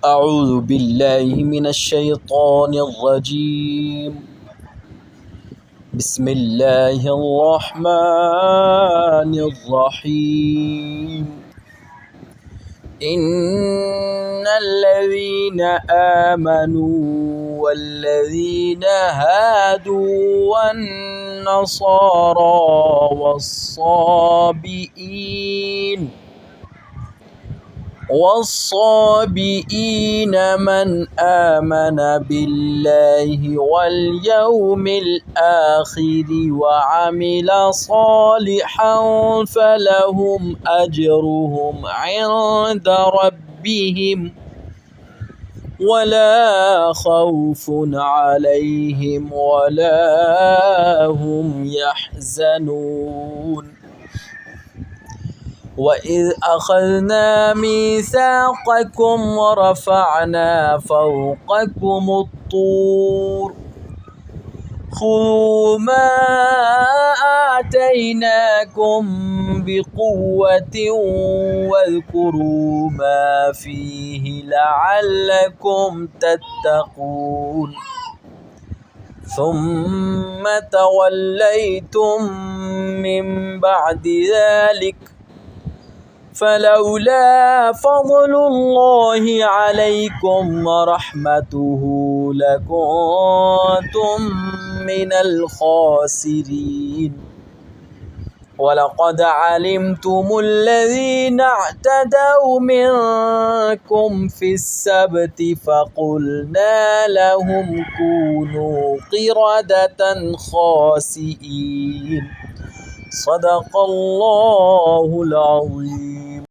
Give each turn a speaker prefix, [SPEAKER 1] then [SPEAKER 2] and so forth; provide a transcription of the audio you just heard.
[SPEAKER 1] أعوذ بالله من الشيطان الرجيم. بسم الله الرحمن الرحيم. إن الذين آمنوا والذين هادوا والنصارى والصابئين من آمن بالله واليوم الآخر وعمل صالحا فلهم أجرهم عند ربهم ولا خوف عليهم ولا هم يحزنون. وإذ أخذنا ميثاقكم ورفعنا فوقكم الطور خذوا ما آتيناكم بقوة واذكروا ما فيه لعلكم تتقون. ثم توليتم من بعد ذلك فلولا فضل الله عليكم ورحمته لكنتم من الخاسرين. ولقد علمتم الذين اعتدوا منكم في السبت فقلنا لهم كونوا قردة خاسئين. صدق الله العظيم.